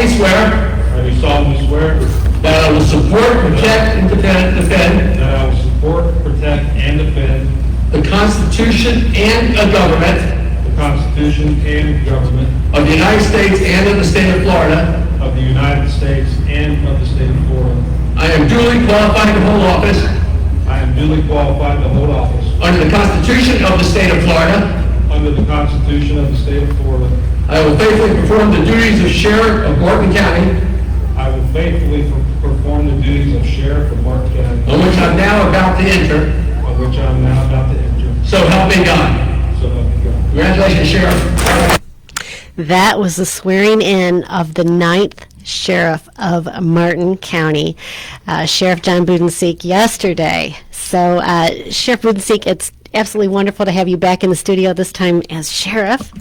solemnly swear I do solemnly swear that I will support, protect, and defend that I will support, protect, and defend the Constitution and the government the Constitution and government of the United States and of the state of Florida. of the United States and of the state of Florida. I am duly qualified to hold office I am duly qualified to hold office under the Constitution of the state of Florida. under the Constitution of the state of Florida. I will faithfully perform the duties of sheriff of Martin County, I will faithfully perform the duties of sheriff of Martin County, on which I'm now about to enter. on which I am now about to enter. So help me God. So help me God. Congratulations, Sheriff. That was the swearing in of the 9th Sheriff of Martin County, Sheriff John Budensiek, yesterday. So, Sheriff Budensiek, it's absolutely wonderful to have you back in the studio, this time as Sheriff.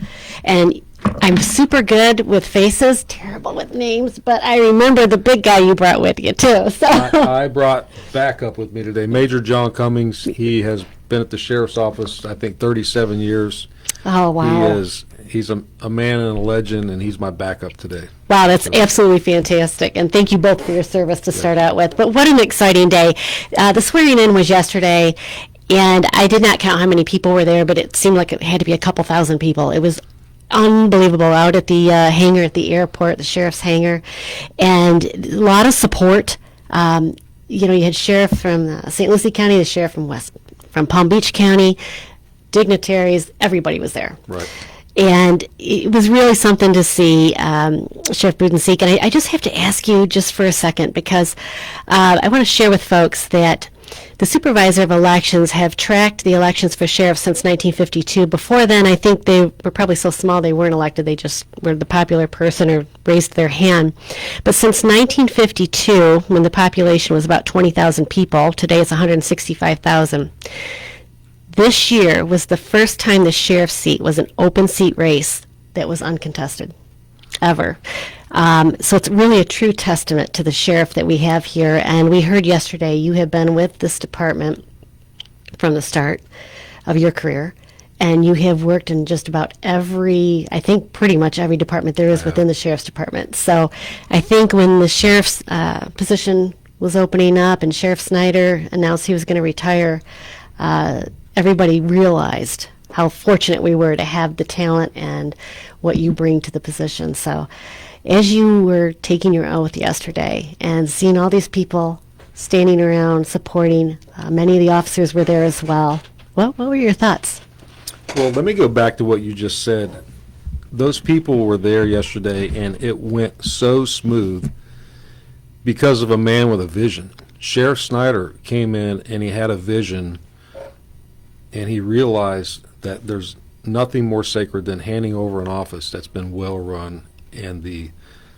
And I'm super good with faces, terrible with names, but I remember the big guy you brought with you, too. So I brought backup with me today. Major John Cummings. He has been at the sheriff's office, I think, 37 years. Oh, wow. He's a man and a legend, and he's my backup today. Wow, that's absolutely fantastic. And thank you both for your service to start out with. But what an exciting day. The swearing in was yesterday, and I did not count how many people were there, but it seemed like it had to be a couple thousand people. It was unbelievable out at the hangar at the airport, the sheriff's hangar, and a lot of support. You had sheriff from St. Lucie County, the sheriff from Palm Beach County, dignitaries, everybody was there. Right. And it was really something to see, Sheriff Budensiek. And I just have to ask you just for a second, because I want to share with folks that the supervisor of elections have tracked the elections for sheriffs since 1952. Before then, I think they were probably so small they weren't elected. They just were the popular person or raised their hand. But since 1952, when the population was about 20,000 people, today it's 165,000. This year was the first time the sheriff's seat was an open seat race that was uncontested, ever. So it's really a true testament to the sheriff that we have here. And we heard yesterday you have been with this department from the start of your career, and you have worked in just about I think pretty much every department there is within the sheriff's department. So I think when the sheriff's position was opening up and Sheriff Snyder announced he was going to retire, everybody realized how fortunate we were to have the talent and what you bring to the position. So as you were taking your oath yesterday and seeing all these people standing around supporting, many of the officers were there as well. What were your thoughts? Well, let me go back to what you just said. Those people were there yesterday, and it went so smooth because of a man with a vision. Sheriff Snyder came in, and he had a vision, and he realized that there's nothing more sacred than handing over an office that's been well run, and the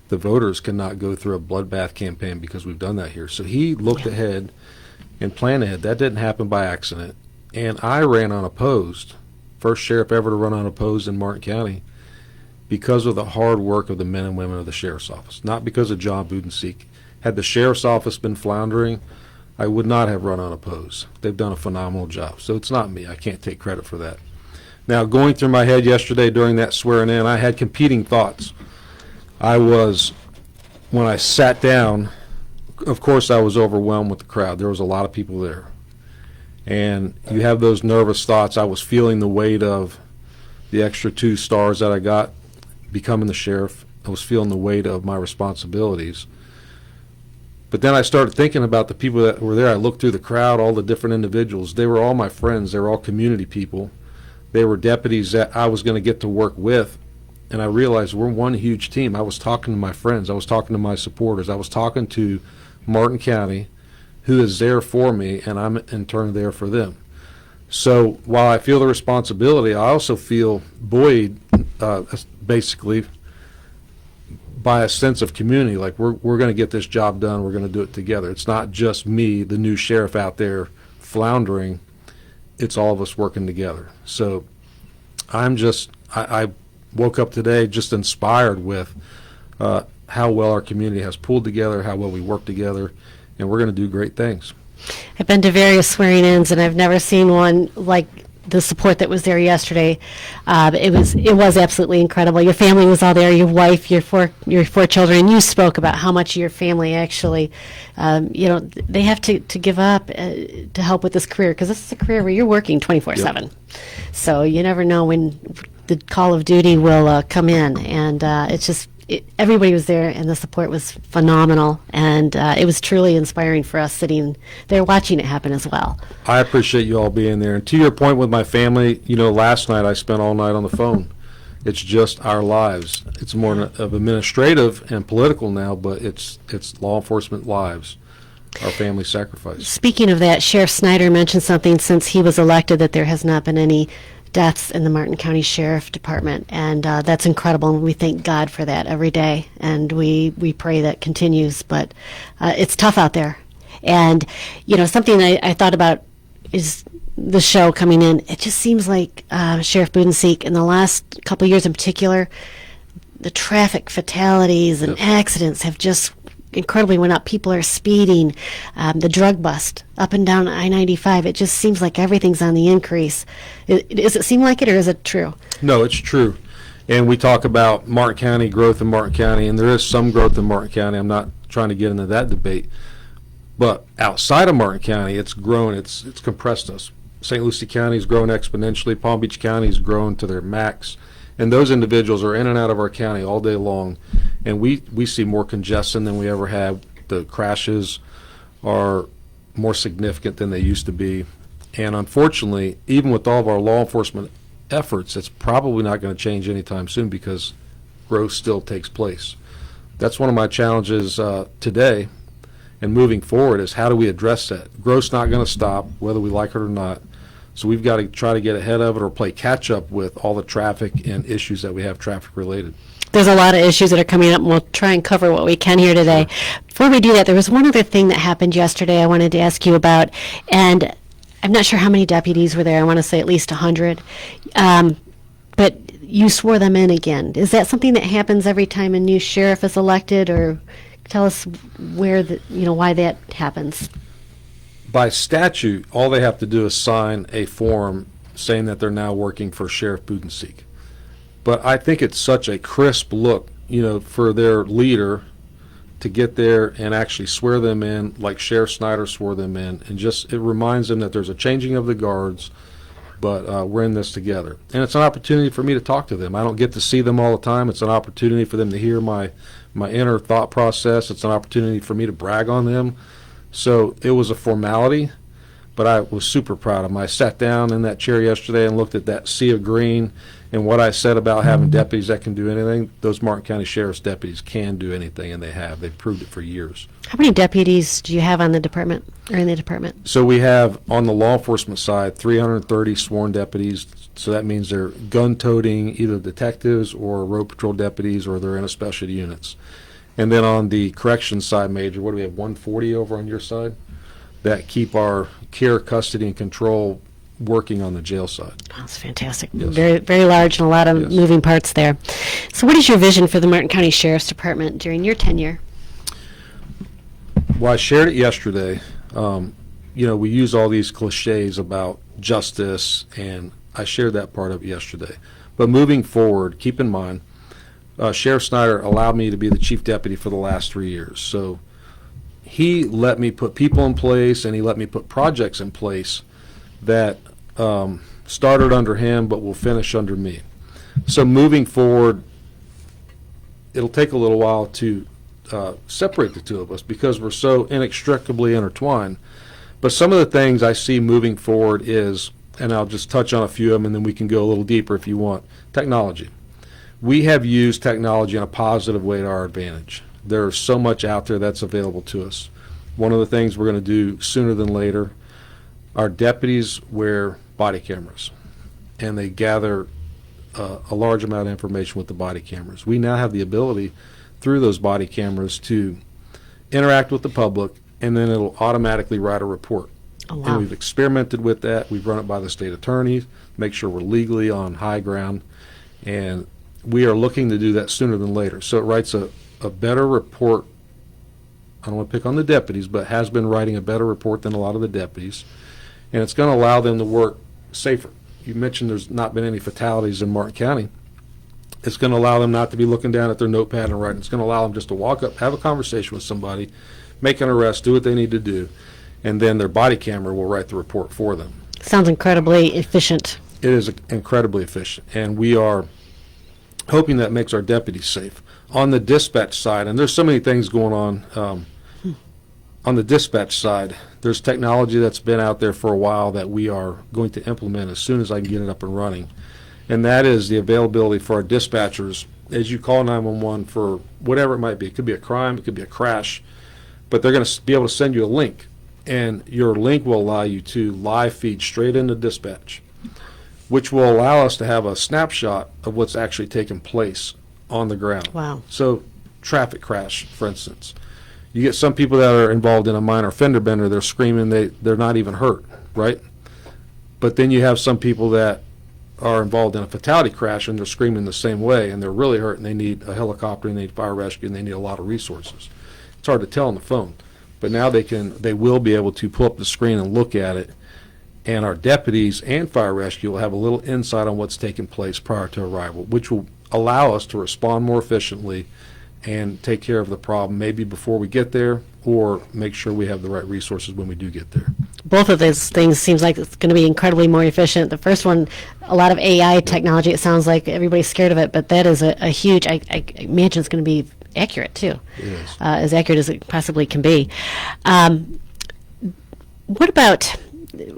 voters cannot go through a bloodbath campaign because we've done that here. So he looked ahead and planned ahead. That didn't happen by accident. And I ran unopposed, first sheriff ever to run unopposed in Martin County, because of the hard work of the men and women of the sheriff's office, not because of John Budensiek. Had the sheriff's office been floundering, I would not have run unopposed. They've done a phenomenal job. So it's not me. I can't take credit for that. Now, going through my head yesterday during that swearing in, I had competing thoughts. When I sat down, of course I was overwhelmed with the crowd. There was a lot of people there. And you have those nervous thoughts. I was feeling the weight of the extra 2 stars that I got becoming the sheriff. I was feeling the weight of my responsibilities. But then I started thinking about the people that were there. I looked through the crowd, all the different individuals. They were all my friends. They were all community people. They were deputies that I was going to get to work with. And I realized we're one huge team. I was talking to my friends. I was talking to my supporters. I was talking to Martin County, who is there for me, and I'm in turn there for them. So while I feel the responsibility, I also feel buoyed, basically, by a sense of community. Like we're going to get this job done. We're going to do it together. It's not just me, the new sheriff out there floundering. It's all of us working together. So I woke up today just inspired with how well our community has pulled together, how well we work together, and we're going to do great things. I've been to various swearing-ins, and I've never seen one like the support that was there yesterday. It was absolutely incredible. Your family was all there. Your wife, your four children. And you spoke about how much your family actually, they have to give up to help with this career, because this is a career where you're working 24/7. So you never know when the call of duty will come in, and everybody was there, and the support was phenomenal, and it was truly inspiring for us sitting there watching it happen as well. I appreciate you all being there. And to your point with my family, last night I spent all night on the phone. It's just our lives. It's more of administrative and political now, but it's law enforcement lives, our family sacrifice. Speaking of that, Sheriff Snyder mentioned something since he was elected, that there has not been any deaths in the Martin County Sheriff Department, and that's incredible, and we thank God for that every day, and we pray that continues. But it's tough out there, and something I thought about is the show coming in. It just seems like Sheriff Budensiek, in the last couple of years in particular, the traffic fatalities and accidents have just incredibly went up. People are speeding, the drug bust up and down I-95. It just seems like everything's on the increase. Does it seem like it, or is it true? No, it's true. And we talk about Martin County, growth in Martin County, and there is some growth in Martin County. I'm not trying to get into that debate. But outside of Martin County, it's grown. It's compressed us. St. Lucie County has grown exponentially. Palm Beach County has grown to their max. And those individuals are in and out of our county all day long. And we see more congestion than we ever have. The crashes are more significant than they used to be. And unfortunately, even with all of our law enforcement efforts, it's probably not going to change anytime soon, because growth still takes place. That's one of my challenges today and moving forward, is how do we address that? Growth's not going to stop, whether we like it or not. So we've got to try to get ahead of it, or play catch up with all the traffic and issues that we have traffic related. There's a lot of issues that are coming up, and we'll try and cover what we can here today. Sure. Before we do that, there was one other thing that happened yesterday I wanted to ask you about, and I'm not sure how many deputies were there. I want to say at least 100. But you swore them in again. Is that something that happens every time a new sheriff is elected, or tell us why that happens? By statute, all they have to do is sign a form saying that they're now working for Sheriff Budensiek. But I think it's such a crisp look, for their leader to get there and actually swear them in like Sheriff Snyder swore them in, and just it reminds them that there's a changing of the guards, but we're in this together. And it's an opportunity for me to talk to them. I don't get to see them all the time. It's an opportunity for them to hear my inner thought process. It's an opportunity for me to brag on them. So it was a formality, but I was super proud of them. I sat down in that chair yesterday and looked at that sea of green, and what I said about having deputies that can do anything, those Martin County Sheriff's deputies can do anything, and they have. They've proved it for years. How many deputies do you have on the department, or in the department? So we have, on the law enforcement side, 330 sworn deputies. So that means they're gun-toting either detectives or road patrol deputies, or they're in a specialty units. And then on the corrections side, Major, what do we have, 140 over on your side? That keep our care, custody, and control working on the jail side. Oh, that's fantastic. Yes. Very, very large, and a lot of Yes. moving parts there. So what is your vision for the Martin County Sheriff's Department during your tenure? Well, I shared it yesterday. We use all these cliches about justice, and I shared that part of it yesterday. But moving forward, keep in mind, Sheriff Snyder allowed me to be the chief deputy for the last 3 years. So he let me put people in place, and he let me put projects in place that started under him but will finish under me. So moving forward, it'll take a little while to separate the two of us, because we're so inextricably intertwined. But some of the things I see moving forward is, and I'll just touch on a few of them, and then we can go a little deeper if you want, technology. We have used technology in a positive way to our advantage. There's so much out there that's available to us. One of the things we're going to do sooner than later, our deputies wear body cameras, and they gather a large amount of information with the body cameras. We now have the ability through those body cameras to interact with the public, and then it'll automatically write a report. Oh, wow. And we've experimented with that. We've run it by the state attorney, make sure we're legally on high ground, and we are looking to do that sooner than later. So it writes a better report. I don't want to pick on the deputies, but has been writing a better report than a lot of the deputies, and it's going to allow them to work safer. you mentioned there's not been any fatalities in Martin County. It's going to allow them not to be looking down at their notepad and writing. It's going to allow them just to walk up, have a conversation with somebody, make an arrest, do what they need to do, and then their body camera will write the report for them. Sounds incredibly efficient. It is incredibly efficient, and we are hoping that makes our deputies safe. On the dispatch side, and there's so many things going on the dispatch side, there's technology that's been out there for a while that we are going to implement as soon as I can get it up and running. And that is the availability for our dispatchers as you call 911 for whatever it might be. It could be a crime, it could be a crash, but they're going to be able to send you a link, and your link will allow you to live feed straight into dispatch, which will allow us to have a snapshot of what's actually taking place on the ground. Wow. So traffic crash, for instance. You get some people that are involved in a minor fender bender, they're screaming, they're not even hurt, right? But then you have some people that are involved in a fatality crash and they're screaming the same way and they're really hurt and they need a helicopter and they need fire rescue and they need a lot of resources. It's hard to tell on the phone, but now they will be able to pull up the screen and look at it, and our deputies and fire rescue will have a little insight on what's taking place prior to arrival, which will allow us to respond more efficiently and take care of the problem maybe before we get there, or make sure we have the right resources when we do get there. Both of those things seems like it's going to be incredibly more efficient. The first one, a lot of AI technology, it sounds like everybody's scared of it, but that is a huge, I imagine it's going to be accurate too. It is. As accurate as it possibly can be. What about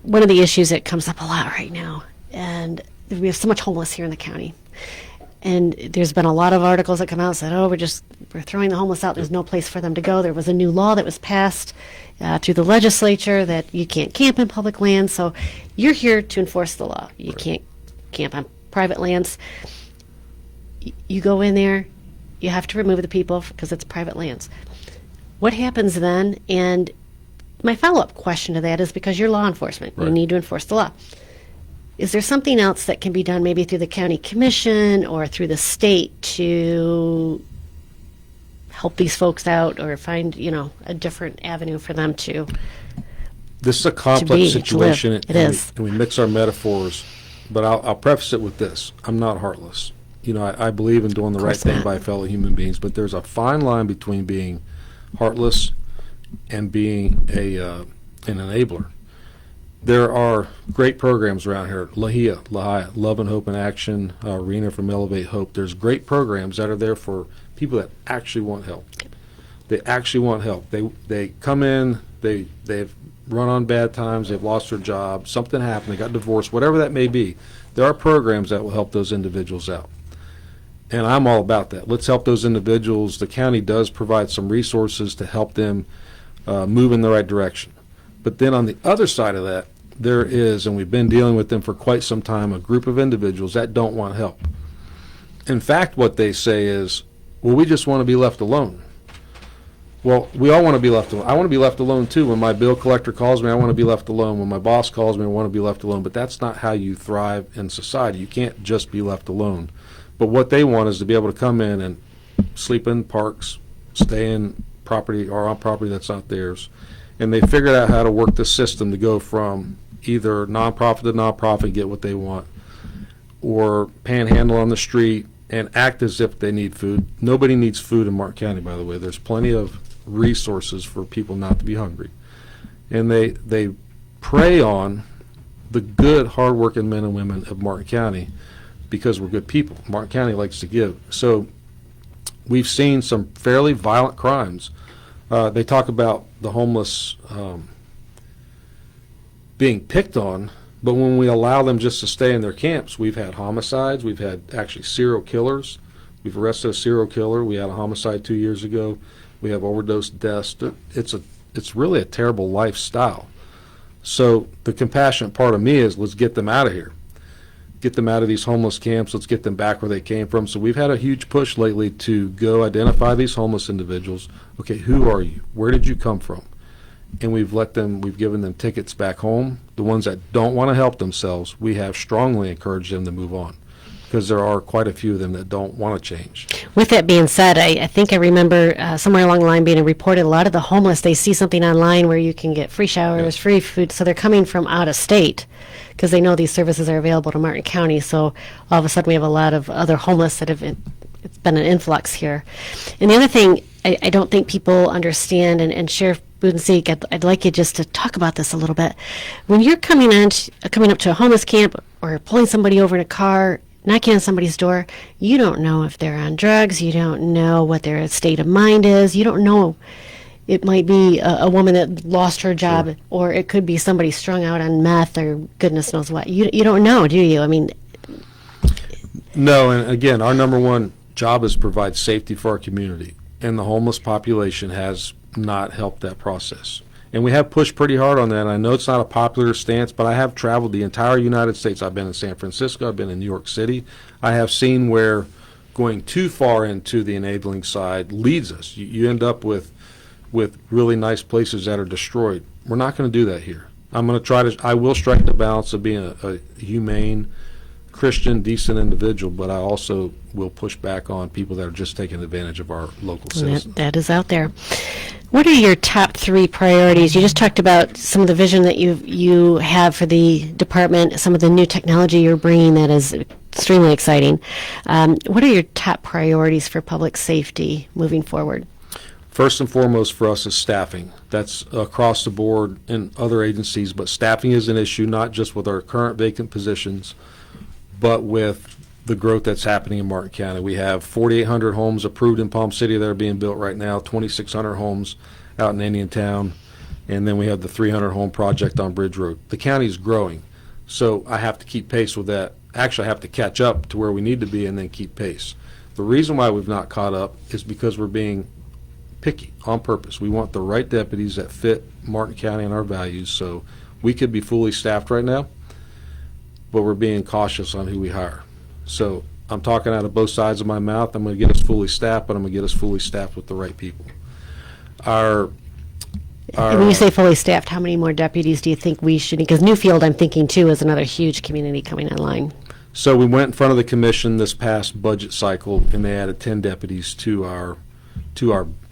one of the issues that comes up a lot right now, and we have so much homeless here in the county, and there's been a lot of articles that come out and said, oh, we're throwing the homeless out, there's no place for them to go. There was a new law that was passed through the legislature that you can't camp in public lands, so you're here to enforce the law. You can't camp on private lands. You go in there, you have to remove the people because it's private lands. What happens then? And my follow-up question to that is, because you're law enforcement, you need to enforce the law. Is there something else that can be done maybe through the county commission or through the state to help these folks out, or find, a different avenue for them to This is a complex to situation, live? It is. and we mix our metaphors, but I'll preface it with this. I'm not heartless. I believe in doing the right thing by fellow human beings, but there's a fine line between being heartless and being an enabler. There are great programs around here. LAHIA, Love and Hope in Action, Arena from Elevate Hope. There's great programs that are there for people that actually want help. They actually want help. They come in, they've run on bad times, they've lost their job, something happened, they got divorced, whatever that may be. There are programs that will help those individuals out. And I'm all about that. Let's help those individuals. The county does provide some resources to help them move in the right direction. But then on the other side of that, there is, and we've been dealing with them for quite some time, a group of individuals that don't want help. In fact, what they say is, well, we just want to be left alone. Well, we all want to be left alone. I want to be left alone too. When my bill collector calls me, I want to be left alone. When my boss calls me, I want to be left alone. But that's not how you thrive in society. You can't just be left alone. But what they want is to be able to come in and sleep in parks, stay in property or on property that's not theirs. And they figured out how to work the system to go from either nonprofit to nonprofit and get what they want, or panhandle on the street and act as if they need food. Nobody needs food in Martin County, by the way. There's plenty of resources for people not to be hungry. And they prey on the good, hardworking men and women of Martin County because we're good people. Martin County likes to give. So we've seen some fairly violent crimes. They talk about the homeless being picked on, but when we allow them just to stay in their camps, we've had homicides, we've had actually serial killers. We've arrested a serial killer. We had a homicide 2 years ago. We have overdose deaths. It's really a terrible lifestyle. So the compassionate part of me is, let's get them out of here. Get them out of these homeless camps. Let's get them back where they came from. So we've had a huge push lately to go identify these homeless individuals. Okay, who are you? Where did you come from? And we've given them tickets back home. The ones that don't want to help themselves, we have strongly encouraged them to move on, because there are quite a few of them that don't want to change. With that being said, I think I remember somewhere along the line being reported, a lot of the homeless, they see something online where you can get free showers, free food, so they're coming from out of state, because they know these services are available to Martin County. So all of a sudden we have a lot of other homeless that have, it's been an influx here. And the other thing I don't think people understand, and Sheriff Budensiek, I'd like you just to talk about this a little bit. When you're coming up to a homeless camp or pulling somebody over in a car, knocking on somebody's door, you don't know if they're on drugs. You don't know what their state of mind is. You don't know. It might be a woman that lost her job, Sure. or it could be somebody strung out on meth or goodness knows what. You don't know, do you? I mean, No, and again, our number one job is to provide safety for our community, and the homeless population has not helped that process. And we have pushed pretty hard on that. And I know it's not a popular stance, but I have traveled the entire United States. I've been in San Francisco. I've been in New York City. I have seen where going too far into the enabling side leads us. You end up with really nice places that are destroyed. We're not going to do that here. I will strike the balance of being a humane, Christian, decent individual, but I also will push back on people that are just taking advantage of our local citizens. that is out there. What are your top 3 priorities? You just talked about some of the vision that you have for the department, some of the new technology you're bringing that is extremely exciting. What are your top priorities for public safety moving forward? First and foremost for us is staffing. That's across the board in other agencies, but staffing is an issue, not just with our current vacant positions, but with the growth that's happening in Martin County. We have 4,800 homes approved in Palm City that are being built right now, 2,600 homes out in Indiantown, and then we have the 300 home project on Bridge Road. The county is growing, so I have to keep pace with that. Actually, I have to catch up to where we need to be and then keep pace. The reason why we've not caught up is because we're being picky on purpose. We want the right deputies that fit Martin County and our values, so we could be fully staffed right now, but we're being cautious on who we hire. So I'm talking out of both sides of my mouth. I'm going to get us fully staffed, but I'm going to get us fully staffed with the right people. And when you say fully staffed, how many more deputies do you think we should need? Because Newfield, I'm thinking, too, is another huge community coming online. So we went in front of the commission this past budget cycle, and they added 10 deputies to our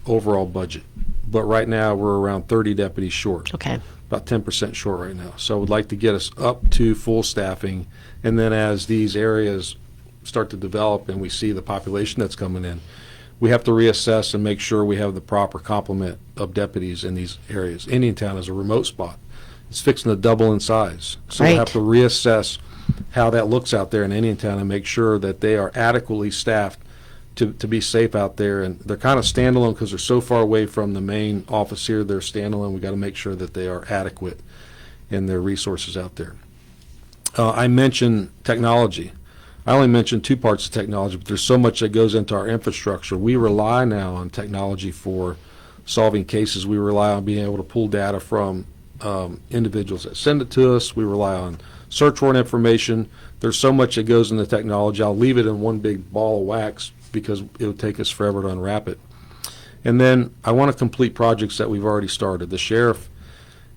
overall budget. But right now, we're around 30 deputies short. Okay. About 10% short right now. So I would like to get us up to full staffing, and then as these areas start to develop and we see the population that's coming in, we have to reassess and make sure we have the proper complement of deputies in these areas. Indiantown is a remote spot. It's fixing to double in size. So we Right. have to reassess how that looks out there in Indiantown and make sure that they are adequately staffed to be safe out there. And they're kind of standalone because they're so far away from the main office here. They're standalone. We got to make sure that they are adequate in their resources out there. I mentioned technology. I only mentioned 2 parts of technology, but there's so much that goes into our infrastructure. We rely now on technology for solving cases. We rely on being able to pull data from individuals that send it to us. We rely on search warrant information. There's so much that goes into technology. I'll leave it in one big ball of wax because it would take us forever to unwrap it. And then I want to complete projects that we've already started. The sheriff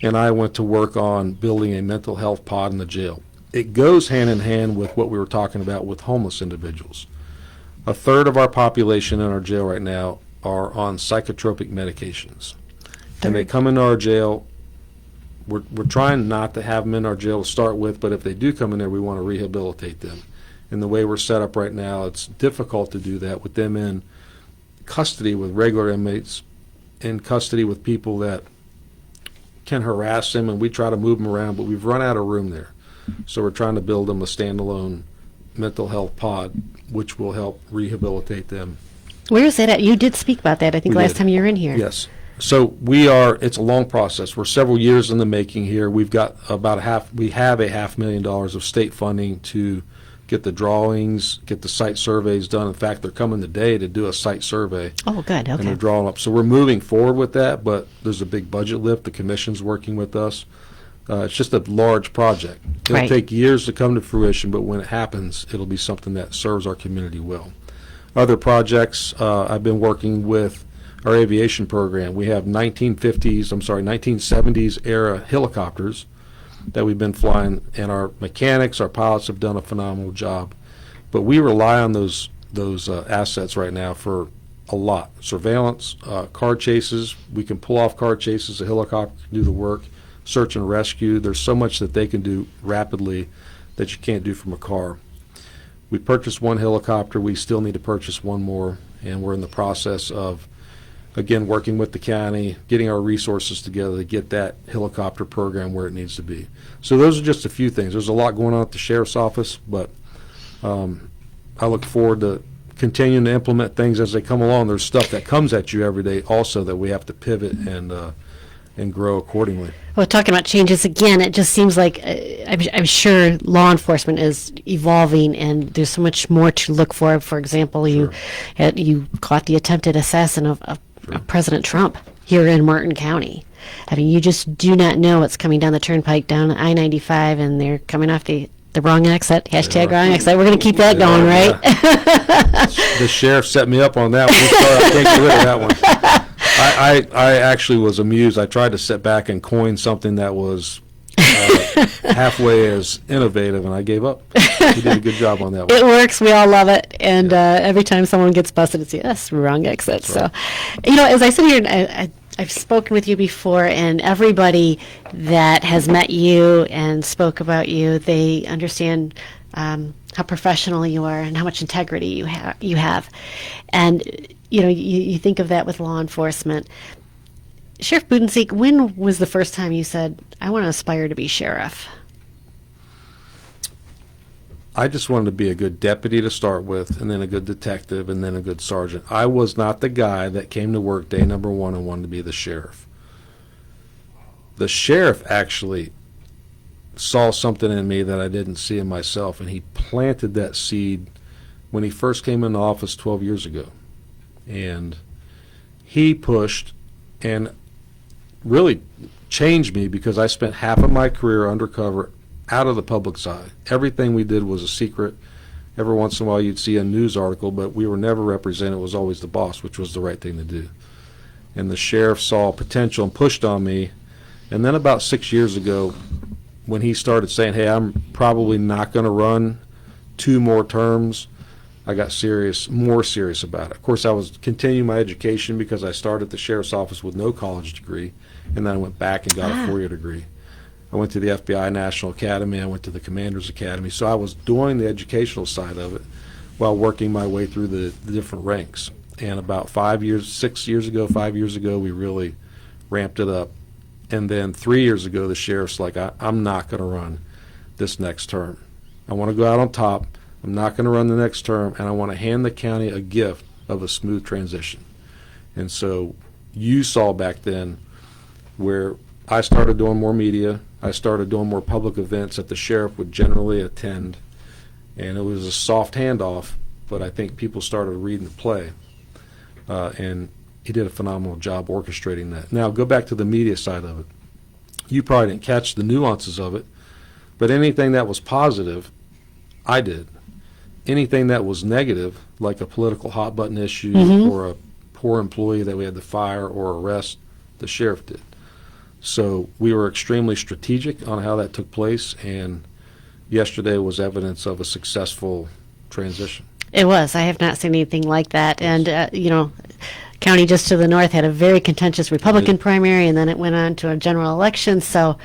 and I went to work on building a mental health pod in the jail. It goes hand in hand with what we were talking about with homeless individuals. A third of our population in our jail right now are on psychotropic medications. And they come into our jail. We're trying not to have them in our jail to start with, but if they do come in there, we want to rehabilitate them. And the way we're set up right now, it's difficult to do that with them in custody with regular inmates, in custody with people that can harass them, and we try to move them around, but we've run out of room there. So we're trying to build them a standalone mental health pod, which will help rehabilitate them. Where is that at? You did speak about that, I think, We last did. time you were in here. Yes. So it's a long process. We're several years in the making here. We've got we have $500,000 of state funding to get the drawings, get the site surveys done. In fact, they're coming today to do a site survey. Oh, good. And Okay. they're drawing up. So we're moving forward with that, but there's a big budget lift. The commission's working with us. It's just a large project. It'll Right. take years to come to fruition, but when it happens, it'll be something that serves our community well. Other projects, I've been working with our aviation program. We have 1970s era helicopters that we've been flying, and our mechanics, our pilots have done a phenomenal job. But we rely on those assets right now for a lot. Surveillance, car chases. We can pull off car chases. A helicopter can do the work. search and rescue. There's so much that they can do rapidly that you can't do from a car. We purchased one helicopter. We still need to purchase one more, and we're in the process of, again, working with the county, getting our resources together to get that helicopter program where it needs to be. So those are just a few things. There's a lot going on at the sheriff's office, but I look forward to continuing to implement things as they come along. There's stuff that comes at you every day also that we have to pivot and grow accordingly. Well, talking about changes again, it just seems like I'm sure law enforcement is evolving, and there's so much more to look for. For example, you caught the attempted assassin of President Trump here in Martin County. I mean, you just do not know what's coming down the turnpike down I-95, and they're coming off the wrong exit. Hashtag wrong exit. We're going to keep that going, right? Yeah. The sheriff set me up on that one. I can't get rid of that one. I actually was amused. I tried to sit back and coin something that was halfway as innovative, and I gave up. He did a good job on that one. It works. We all love it. And every time someone gets busted, it's, yes, wrong exit. That's right. So, as I sit here, and I've spoken with you before, and everybody that has met you and spoke about you, they understand how professional you are and how much integrity you have. And, you think of that with law enforcement. Sheriff Budensiek, when was the first time you said, I want to aspire to be sheriff? I just wanted to be a good deputy to start with, and then a good detective, and then a good sergeant. I was not the guy that came to work day number one and wanted to be the sheriff. The sheriff actually saw something in me that I didn't see in myself, and he planted that seed when he first came into office 12 years ago. And he pushed and really changed me, because I spent half of my career undercover out of the public's eye. Everything we did was a secret. Every once in a while you'd see a news article, but we were never represented. It was always the boss, which was the right thing to do. And the sheriff saw potential and pushed on me. And then about 6 years ago, when he started saying, hey, I'm probably not going to run 2 more terms, I got more serious about it. Of course, I was continuing my education, because I started at the sheriff's office with no college degree, and then I went back and got a 4-year degree. I went to the FBI National Academy. I went to the Commander's Academy. So I was doing the educational side of it while working my way through the different ranks. And about 5 years ago, we really ramped it up. And then 3 years ago, the sheriff's like, I'm not going to run this next term. I want to go out on top. I'm not going to run the next term, and I want to hand the county a gift of a smooth transition. And so you saw back then where I started doing more media. I started doing more public events that the sheriff would generally attend, and it was a soft handoff, but I think people started reading the play, and he did a phenomenal job orchestrating that. Now, go back to the media side of it. You probably didn't catch the nuances of it, but anything that was positive, I did. Anything that was negative, like a political hot-button issue or a poor employee that we had to fire or arrest, the sheriff did. So we were extremely strategic on how that took place, and yesterday was evidence of a successful transition. It was. I have not seen anything like that. And, county just to the north had a very contentious Republican primary, and then it went on to a general election. So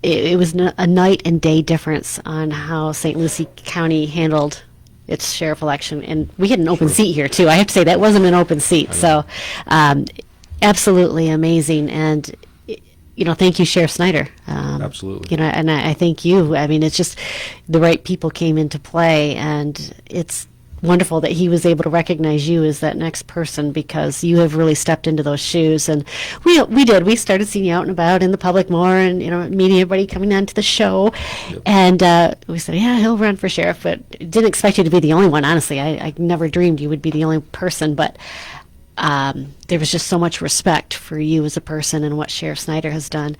it was a night and day difference on how St. Lucie County handled its sheriff election. And we had an open seat here, too. I have to say, that wasn't an open seat. So absolutely amazing. And thank you, Sheriff Snyder. Absolutely. And I thank you. I mean, it's just the right people came into play, and it's wonderful that he was able to recognize you as that next person, because you have really stepped into those shoes. And we did. We started seeing you out and about in the public more, and meeting everybody coming on to the show. Yep. And we said, yeah, he'll run for sheriff, but didn't expect you to be the only one. Honestly, I never dreamed you would be the only person, but there was just so much respect for you as a person and what Sheriff Snyder has done.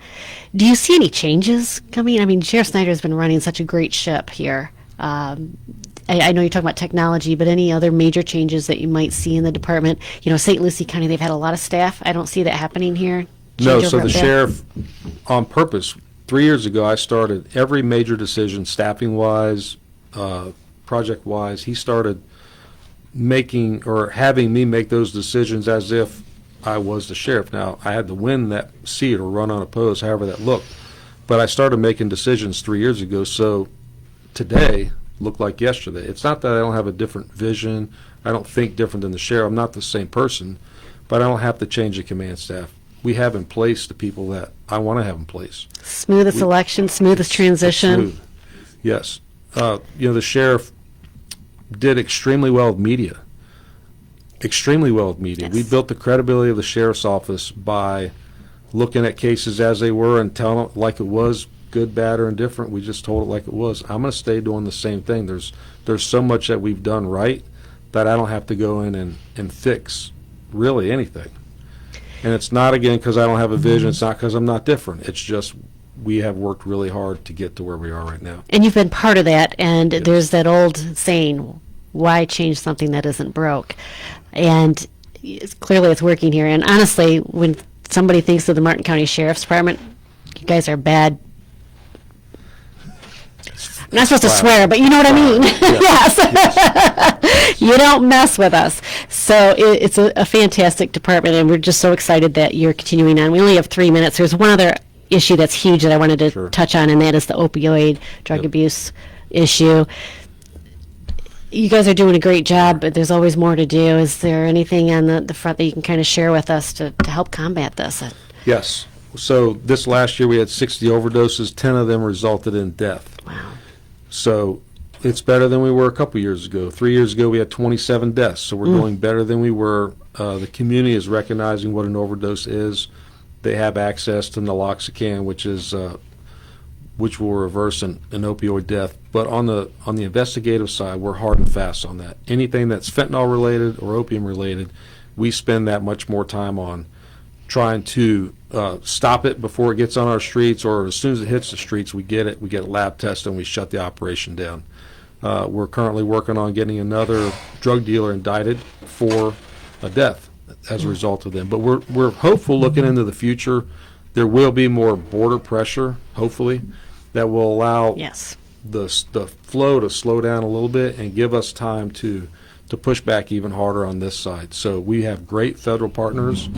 Do you see any changes coming? I mean, Sheriff Snyder has been running such a great ship here. I know you're talking about technology, but any other major changes that you might see in the department? St. Lucie County, they've had a lot of staff. I don't see that happening here. No, so the sheriff, on purpose, 3 years ago, I started every major decision, staffing-wise, project-wise. He started making or having me make those decisions as if I was the sheriff. Now, I had to win that seat or run unopposed, however that looked. But I started making decisions 3 years ago, so today looked like yesterday. It's not that I don't have a different vision. I don't think different than the sheriff. I'm not the same person, but I don't have to change the command staff. We have in place the people that I want to have in place. Smoothest election, smoothest transition. Smooth. Yes. The sheriff did extremely well with media. Extremely well with media. Yes. We built the credibility of the sheriff's office by looking at cases as they were and telling it like it was, good, bad, or indifferent. We just told it like it was. I'm going to stay doing the same thing. There's so much that we've done right that I don't have to go in and fix really anything. And it's not, again, because I don't have a vision. It's not because I'm not different. It's just we have worked really hard to get to where we are right now. And you've been part of that, and Yes. there's that old saying, why change something that isn't broke? And clearly it's working here. And honestly, when somebody thinks of the Martin County Sheriff's Department, you guys are bad. I'm not supposed to swear, but you know what I mean. Yes. You don't mess with us. So it's a fantastic department, and we're just so excited that you're continuing on. We only have 3 minutes. There's one other issue that's huge that I wanted to Sure. touch on, and that is the opioid drug Yep. abuse issue. You guys are doing a great job, but there's always more to do. Is there anything on the front that you can kind of share with us to help combat this? Yes. So this last year we had 60 overdoses. 10 of them resulted in death. Wow. So it's better than we were a couple years ago. 3 years ago we had 27 deaths. So we're doing better than we were. The community is recognizing what an overdose is. They have access to naloxone, which will reverse an opioid death. But on the investigative side, we're hard and fast on that. Anything that's fentanyl related or opium related, we spend that much more time on trying to stop it before it gets on our streets, or as soon as it hits the streets, we get a lab test and we shut the operation down. We're currently working on getting another drug dealer indicted for a death as a result of them. But we're hopeful looking into the future. There will be more border pressure, hopefully, that will allow Yes. the flow to slow down a little bit and give us time to push back even harder on this side. So we have great federal partners.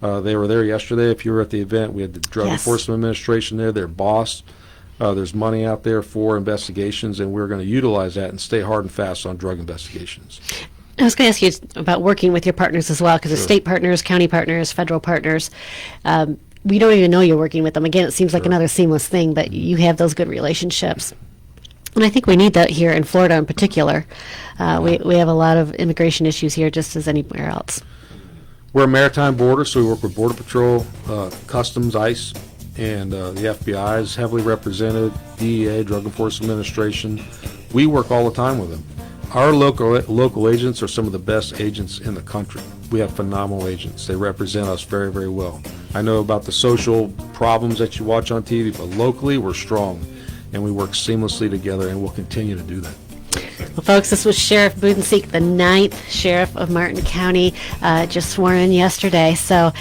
They were there yesterday. If you were at the event, we had the Drug Yes. Enforcement Administration there, their boss. There's money out there for investigations, and we're going to utilize that and stay hard and fast on drug investigations. I was going to ask you about working with your partners as well, because there's Sure. state partners, county partners, federal partners. We don't even know you're working with them. Again, it seems like Sure. another seamless thing, but you have those good relationships. And I think we need that here in Florida in particular. We have a lot of immigration issues here just as anywhere else. We're a maritime border, so we work with Border Patrol, Customs, ICE, and the FBI is heavily represented, DEA, Drug Enforcement Administration. We work all the time with them. Our local agents are some of the best agents in the country. We have phenomenal agents. They represent us very, very well. I know about the social problems that you watch on TV, but locally we're strong, and we work seamlessly together, and we'll continue to do that. Well, folks, this was Sheriff Budensiek, the 9th Sheriff of Martin County, just sworn in yesterday. So,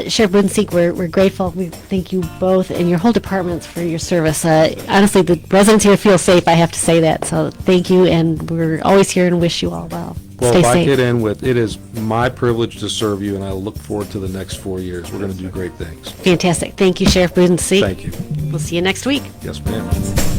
Sheriff Budensiek, we're grateful. We thank you both and your whole departments for your service. Honestly, the residents here feel safe, I have to say that. So thank you, and we're always here and wish you all well. Well, Stay if I safe. could end with, it is my privilege to serve you, and I look forward to the next 4 years. We're going to do great things. Fantastic. Thank you, Sheriff Budensiek. Thank you. We'll see you next week. Yes, ma'am.